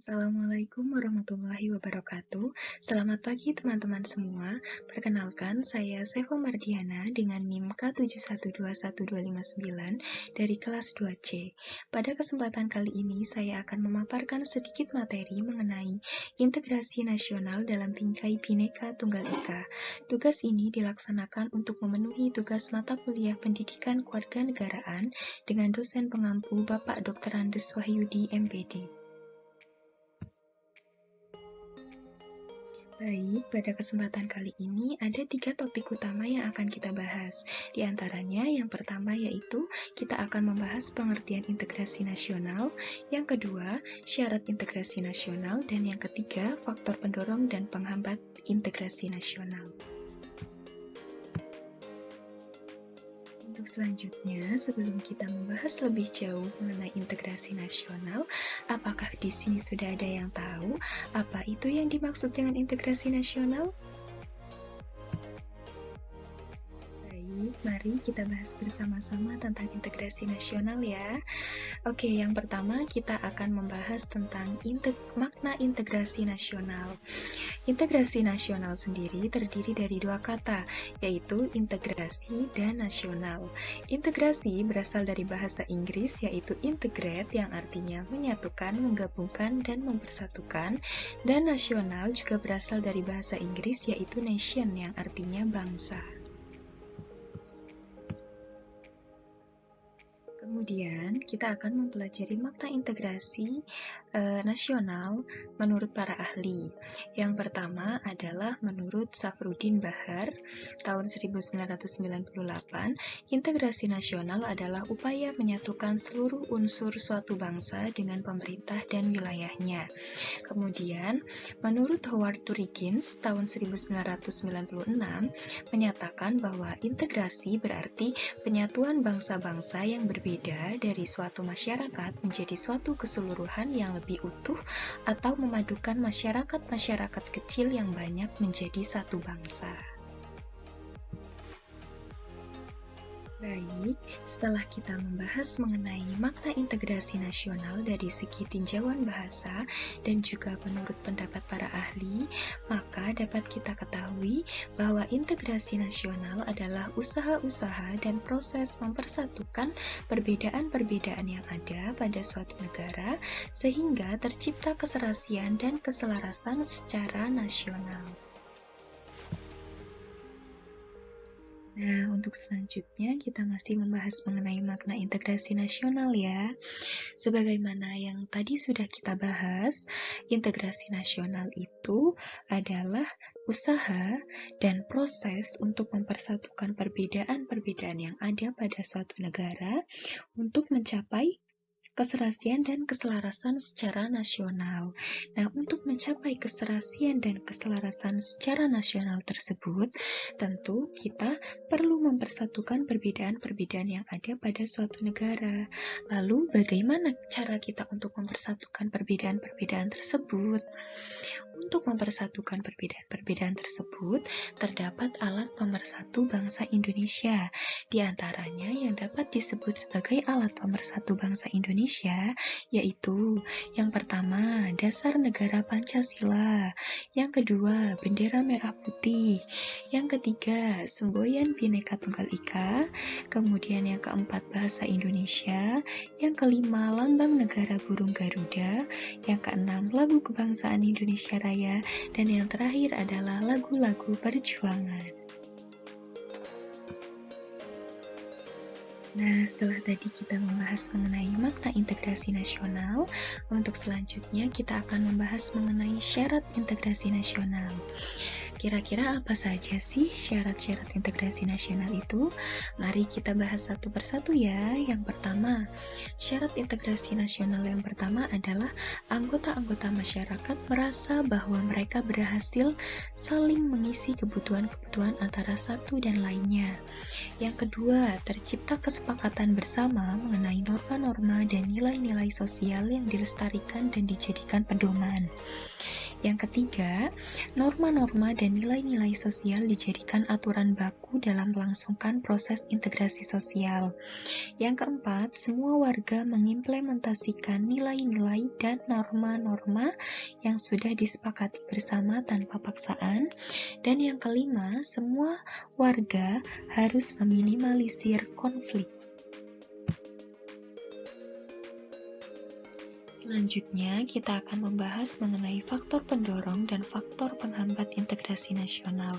Assalamualaikum warahmatullahi wabarakatuh. Selamat pagi teman-teman semua. Perkenalkan, saya Sevo Mardiana dengan NIM K712129 dari kelas 2C. Pada kesempatan kali ini, saya akan memaparkan sedikit materi mengenai integrasi nasional dalam bingkai Bhinneka Tunggal Ika. Tugas ini dilaksanakan untuk memenuhi tugas mata kuliah pendidikan kewarganegaraan dengan dosen pengampu Bapak Dr. Andes Wahyudi, MPD. Baik, pada kesempatan kali ini ada 3 topik utama yang akan kita bahas. Di antaranya, yang pertama yaitu kita akan membahas pengertian integrasi nasional, yang kedua, syarat integrasi nasional, dan yang ketiga, faktor pendorong dan penghambat integrasi nasional. Untuk selanjutnya, sebelum kita membahas lebih jauh mengenai integrasi nasional, apakah di sini sudah ada yang tahu apa itu yang dimaksud dengan integrasi nasional? Baik, mari kita bahas bersama-sama tentang integrasi nasional ya. Oke, yang pertama kita akan membahas tentang makna integrasi nasional. Integrasi nasional sendiri terdiri dari 2 kata, yaitu integrasi dan nasional. Integrasi berasal dari bahasa Inggris yaitu integrate yang artinya menyatukan, menggabungkan, dan mempersatukan, dan nasional juga berasal dari bahasa Inggris yaitu nation yang artinya bangsa. Kemudian, kita akan mempelajari makna integrasi nasional menurut para ahli. Yang pertama adalah menurut Safruddin Bahar, tahun 1998, integrasi nasional adalah upaya menyatukan seluruh unsur suatu bangsa dengan pemerintah dan wilayahnya. Kemudian, menurut Howard Turikins, tahun 1996, menyatakan bahwa integrasi berarti penyatuan bangsa-bangsa yang berbeda dari suatu masyarakat menjadi suatu keseluruhan yang lebih utuh atau memadukan masyarakat-masyarakat kecil yang banyak menjadi satu bangsa. Baik, setelah kita membahas mengenai makna integrasi nasional dari segi tinjauan bahasa dan juga menurut pendapat para ahli, maka dapat kita ketahui bahwa integrasi nasional adalah usaha-usaha dan proses mempersatukan perbedaan-perbedaan yang ada pada suatu negara sehingga tercipta keserasian dan keselarasan secara nasional. Nah, untuk selanjutnya kita masih membahas mengenai makna integrasi nasional ya. Sebagaimana yang tadi sudah kita bahas, integrasi nasional itu adalah usaha dan proses untuk mempersatukan perbedaan-perbedaan yang ada pada suatu negara untuk mencapai keserasian dan keselarasan secara nasional. Nah, untuk mencapai keserasian dan keselarasan secara nasional tersebut, tentu kita perlu mempersatukan perbedaan-perbedaan yang ada pada suatu negara. Lalu, bagaimana cara kita untuk mempersatukan perbedaan-perbedaan tersebut? Untuk mempersatukan perbedaan-perbedaan tersebut, terdapat alat pemersatu bangsa Indonesia. Di antaranya yang dapat disebut sebagai alat pemersatu bangsa Indonesia, yaitu yang pertama, dasar negara Pancasila, yang kedua, bendera merah putih, yang ketiga, semboyan Bhinneka Tunggal Ika, kemudian yang keempat, bahasa Indonesia, yang kelima, lambang negara burung Garuda, yang keenam, lagu kebangsaan Indonesia Raya, dan yang terakhir adalah lagu-lagu perjuangan. Nah, setelah tadi kita membahas mengenai makna integrasi nasional, untuk selanjutnya kita akan membahas mengenai syarat integrasi nasional. Kira-kira apa saja sih syarat-syarat integrasi nasional itu? Mari kita bahas satu persatu ya. Yang pertama, syarat integrasi nasional yang pertama adalah anggota-anggota masyarakat merasa bahwa mereka berhasil saling mengisi kebutuhan-kebutuhan antara satu dan lainnya. Yang kedua, tercipta kesepakatan bersama mengenai norma-norma dan nilai-nilai sosial yang dilestarikan dan dijadikan pedoman. Yang ketiga, norma-norma dan nilai-nilai sosial dijadikan aturan baku membantu dalam melangsungkan proses integrasi sosial. Yang keempat, semua warga mengimplementasikan nilai-nilai dan norma-norma yang sudah disepakati bersama tanpa paksaan. Dan yang kelima, semua warga harus meminimalisir konflik. Selanjutnya, kita akan membahas mengenai faktor pendorong dan faktor penghambat integrasi nasional.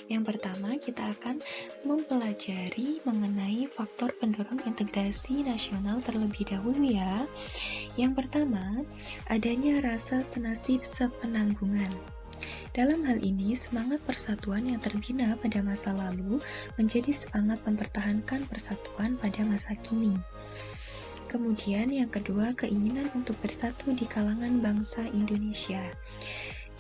Yang pertama, kita akan mempelajari mengenai faktor pendorong integrasi nasional terlebih dahulu ya. Yang pertama, adanya rasa senasib sepenanggungan. Dalam hal ini, semangat persatuan yang terbina pada masa lalu menjadi semangat mempertahankan persatuan pada masa kini. Kemudian yang kedua, keinginan untuk bersatu di kalangan bangsa Indonesia.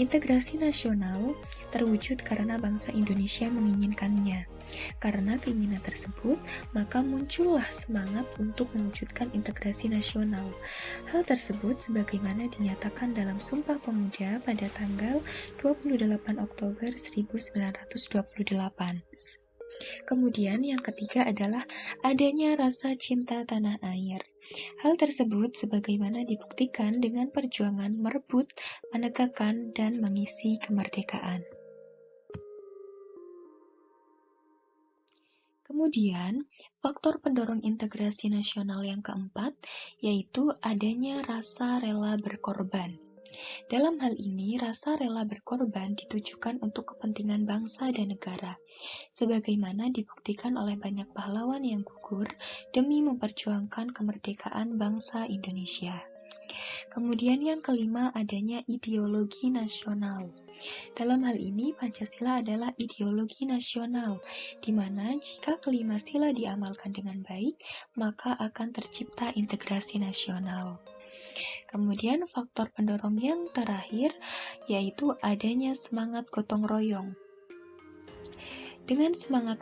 Integrasi nasional terwujud karena bangsa Indonesia menginginkannya. Karena keinginan tersebut, maka muncullah semangat untuk mewujudkan integrasi nasional. Hal tersebut sebagaimana dinyatakan dalam Sumpah Pemuda pada tanggal 28 Oktober 1928. Kemudian yang ketiga adalah adanya rasa cinta tanah air. Hal tersebut sebagaimana dibuktikan dengan perjuangan merebut, menegakkan, dan mengisi kemerdekaan. Kemudian, faktor pendorong integrasi nasional yang keempat, yaitu adanya rasa rela berkorban. Dalam hal ini, rasa rela berkorban ditujukan untuk kepentingan bangsa dan negara, sebagaimana dibuktikan oleh banyak pahlawan yang gugur demi memperjuangkan kemerdekaan bangsa Indonesia. Kemudian yang kelima, adanya ideologi nasional. Dalam hal ini, Pancasila adalah ideologi nasional, di mana jika kelima sila diamalkan dengan baik, maka akan tercipta integrasi nasional. Kemudian faktor pendorong yang terakhir yaitu adanya semangat gotong royong. Dengan semangat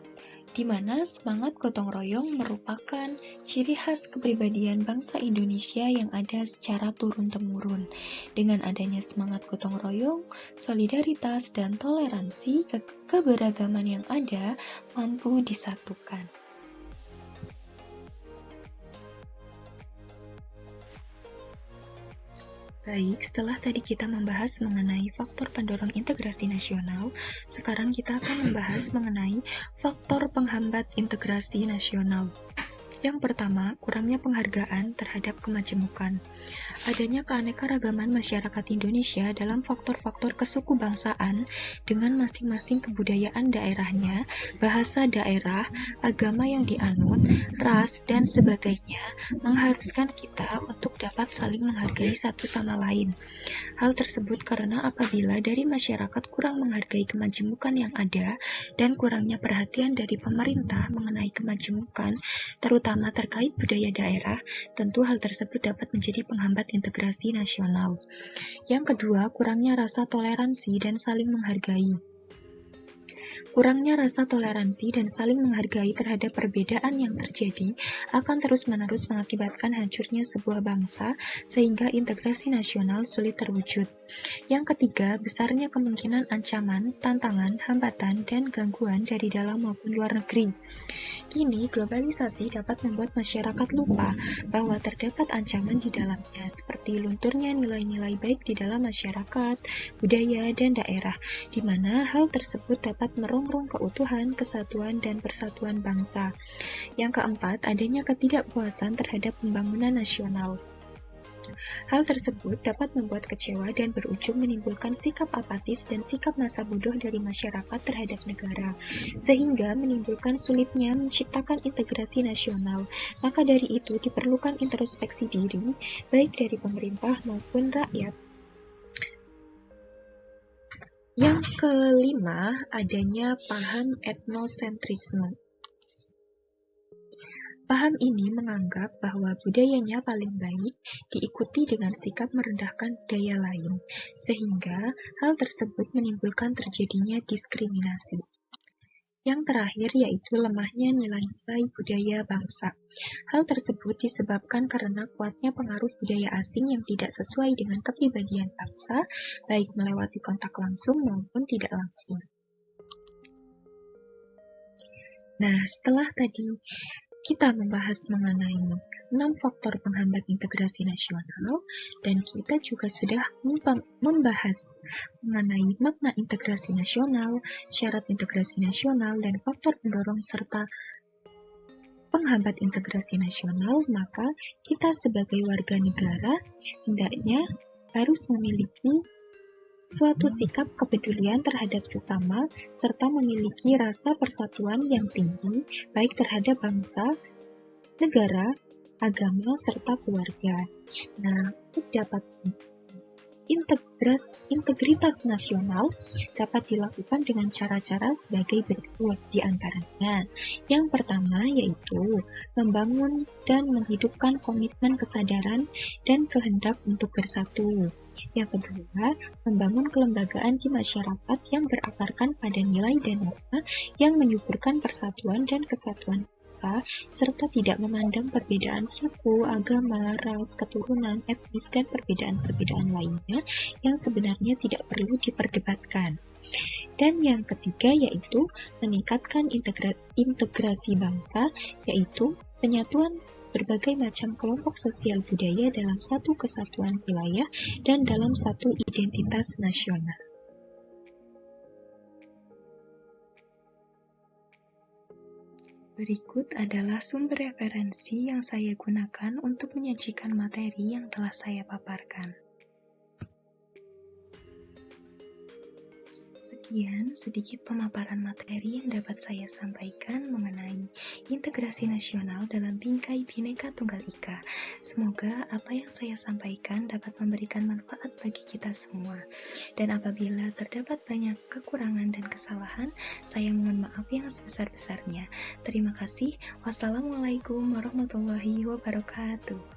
di mana semangat gotong royong merupakan ciri khas kepribadian bangsa Indonesia yang ada secara turun-temurun. Dengan adanya semangat gotong royong, solidaritas dan toleransi keberagaman yang ada mampu disatukan. Baik, setelah tadi kita membahas mengenai faktor pendorong integrasi nasional, sekarang kita akan membahas mengenai faktor penghambat integrasi nasional. Yang pertama, kurangnya penghargaan terhadap kemajemukan. Adanya keanekaragaman masyarakat Indonesia dalam faktor-faktor kesukubangsaan dengan masing-masing kebudayaan daerahnya, bahasa daerah, agama yang dianut, ras, dan sebagainya mengharuskan kita untuk dapat saling menghargai satu sama lain. Hal tersebut karena apabila dari masyarakat kurang menghargai kemajemukan yang ada dan kurangnya perhatian dari pemerintah mengenai kemajemukan, terutama terkait budaya daerah, tentu hal tersebut dapat menjadi penghambat integrasi nasional. Yang kedua, kurangnya rasa toleransi dan saling menghargai. Kurangnya rasa toleransi dan saling menghargai terhadap perbedaan yang terjadi akan terus-menerus mengakibatkan hancurnya sebuah bangsa sehingga integrasi nasional sulit terwujud. Yang ketiga, besarnya kemungkinan ancaman, tantangan, hambatan, dan gangguan dari dalam maupun luar negeri. Kini, globalisasi dapat membuat masyarakat lupa bahwa terdapat ancaman di dalamnya, seperti lunturnya nilai-nilai baik di dalam masyarakat, budaya, dan daerah, di mana hal tersebut dapat merongrong keutuhan, kesatuan, dan persatuan bangsa. Yang keempat, adanya ketidakpuasan terhadap pembangunan nasional. Hal tersebut dapat membuat kecewa dan berujung menimbulkan sikap apatis dan sikap masa bodoh dari masyarakat terhadap negara, sehingga menimbulkan sulitnya menciptakan integrasi nasional. Maka dari itu diperlukan introspeksi diri, baik dari pemerintah maupun rakyat. Yang kelima, adanya paham etnosentrisme. Paham ini menganggap bahwa budayanya paling baik diikuti dengan sikap merendahkan budaya lain, sehingga hal tersebut menimbulkan terjadinya diskriminasi. Yang terakhir yaitu lemahnya nilai-nilai budaya bangsa. Hal tersebut disebabkan karena kuatnya pengaruh budaya asing yang tidak sesuai dengan kepribadian bangsa, baik melewati kontak langsung maupun tidak langsung. Nah, setelah tadi kita membahas mengenai 6 faktor penghambat integrasi nasional, dan kita juga sudah membahas mengenai makna integrasi nasional, syarat integrasi nasional, dan faktor pendorong serta penghambat integrasi nasional, maka kita sebagai warga negara hendaknya harus memiliki suatu sikap kepedulian terhadap sesama, serta memiliki rasa persatuan yang tinggi, baik terhadap bangsa, negara, agama, serta keluarga. Nah, untuk dapat integritas nasional dapat dilakukan dengan cara-cara sebagai berikut di antaranya. Yang pertama yaitu membangun dan menghidupkan komitmen kesadaran dan kehendak untuk bersatu. Yang kedua, membangun kelembagaan di masyarakat yang berakarkan pada nilai dan norma yang menyuburkan persatuan dan kesatuan bangsa, serta tidak memandang perbedaan suku, agama, ras, keturunan, etnis, dan perbedaan-perbedaan lainnya yang sebenarnya tidak perlu diperdebatkan. Dan yang ketiga yaitu meningkatkan integrasi bangsa, yaitu penyatuan berbagai macam kelompok sosial budaya dalam satu kesatuan wilayah dan dalam satu identitas nasional. Berikut adalah sumber referensi yang saya gunakan untuk menyajikan materi yang telah saya paparkan. Sekian sedikit pemaparan materi yang dapat saya sampaikan mengenai integrasi nasional dalam bingkai Bhinneka Tunggal Ika. Semoga apa yang saya sampaikan dapat memberikan manfaat bagi kita semua. Dan apabila terdapat banyak kekurangan dan kesalahan, saya mohon maaf yang sebesar-besarnya. Terima kasih. Wassalamualaikum warahmatullahi wabarakatuh.